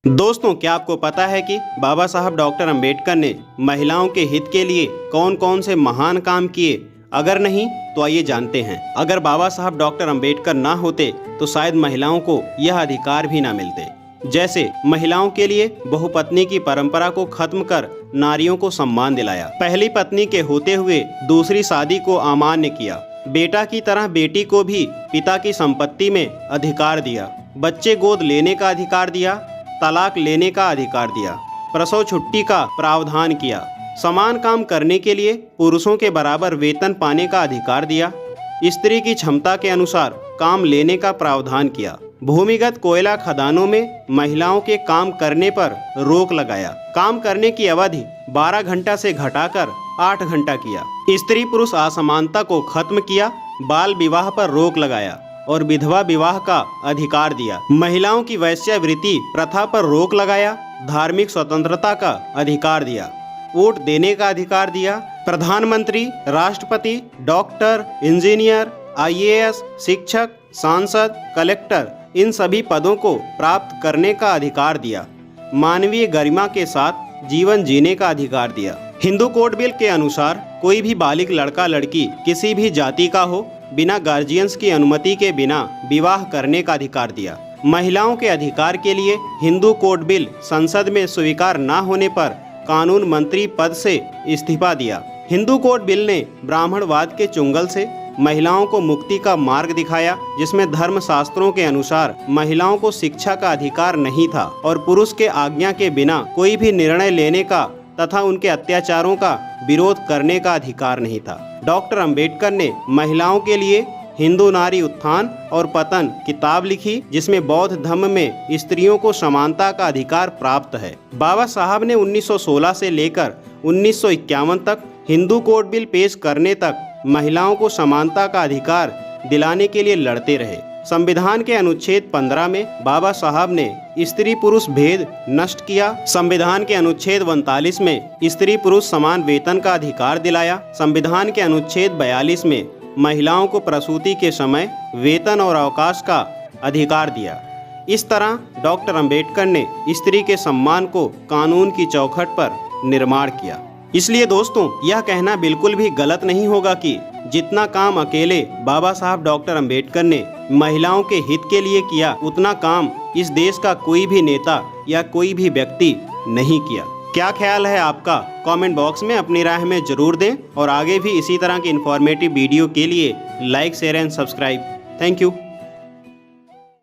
दोस्तों, क्या आपको पता है कि बाबा साहब डॉक्टर अंबेडकर ने महिलाओं के हित के लिए कौन कौन से महान काम किए? अगर नहीं तो आइए जानते हैं। अगर बाबा साहब डॉक्टर अंबेडकर ना होते तो शायद महिलाओं को यह अधिकार भी ना मिलते। जैसे महिलाओं के लिए बहुपत्नी की परंपरा को खत्म कर नारियों को सम्मान दिलाया, पहली पत्नी के होते हुए दूसरी शादी को अमान्य किया, बेटा की तरह बेटी को भी पिता की संपत्ति में अधिकार दिया, बच्चे गोद लेने का अधिकार दिया, तलाक लेने का अधिकार दिया, प्रसव छुट्टी का प्रावधान किया, समान काम करने के लिए पुरुषों के बराबर वेतन पाने का अधिकार दिया, स्त्री की क्षमता के अनुसार काम लेने का प्रावधान किया, भूमिगत कोयला खदानों में महिलाओं के काम करने पर रोक लगाया, काम करने की अवधि 12 घंटा से घटाकर 8 घंटा किया, स्त्री पुरुष असमानता को खत्म किया, बाल विवाह पर रोक लगाया और विधवा विवाह का अधिकार दिया, महिलाओं की वैश्यावृत्ति प्रथा पर रोक लगाया, धार्मिक स्वतंत्रता का अधिकार दिया, वोट देने का अधिकार दिया, प्रधानमंत्री, राष्ट्रपति, डॉक्टर, इंजीनियर, IAS, शिक्षक, सांसद, कलेक्टर इन सभी पदों को प्राप्त करने का अधिकार दिया, मानवीय गरिमा के साथ जीवन जीने का अधिकार दिया। हिंदू कोड बिल के अनुसार कोई भी बालिग लड़का लड़की किसी भी जाति का हो, बिना गार्जियंस की अनुमति के बिना विवाह करने का अधिकार दिया। महिलाओं के अधिकार के लिए हिंदू कोड बिल संसद में स्वीकार न होने पर कानून मंत्री पद से इस्तीफा दिया। हिंदू कोड बिल ने ब्राह्मणवाद के चुंगल से महिलाओं को मुक्ति का मार्ग दिखाया, जिसमें धर्म शास्त्रों के अनुसार महिलाओं को शिक्षा का अधिकार नहीं था और पुरुष के आज्ञा के बिना कोई भी निर्णय लेने का तथा उनके अत्याचारों का विरोध करने का अधिकार नहीं था। डॉक्टर अंबेडकर ने महिलाओं के लिए हिंदू नारी उत्थान और पतन किताब लिखी, जिसमें बौद्ध धर्म में स्त्रियों को समानता का अधिकार प्राप्त है। बाबा साहब ने 1916 से लेकर 1951 तक हिंदू कोड बिल पेश करने तक महिलाओं को समानता का अधिकार दिलाने के लिए लड़ते रहे। संविधान के अनुच्छेद 15 में बाबा साहब ने स्त्री पुरुष भेद नष्ट किया। संविधान के अनुच्छेद 39 में स्त्री पुरुष समान वेतन का अधिकार दिलाया। संविधान के अनुच्छेद 42 में महिलाओं को प्रसूति के समय वेतन और अवकाश का अधिकार दिया। इस तरह डॉक्टर अंबेडकर ने स्त्री के सम्मान को कानून की चौखट पर निर्माण किया। इसलिए दोस्तों, यह कहना बिल्कुल भी गलत नहीं होगा कि जितना काम अकेले बाबा साहब डॉक्टर अंबेडकर ने महिलाओं के हित के लिए किया, उतना काम इस देश का कोई भी नेता या कोई भी व्यक्ति नहीं किया। क्या ख्याल है आपका? कमेंट बॉक्स में अपनी राय में जरूर दें और आगे भी इसी तरह की इन्फॉर्मेटिव वीडियो के लिए like, share and subscribe. Thank you.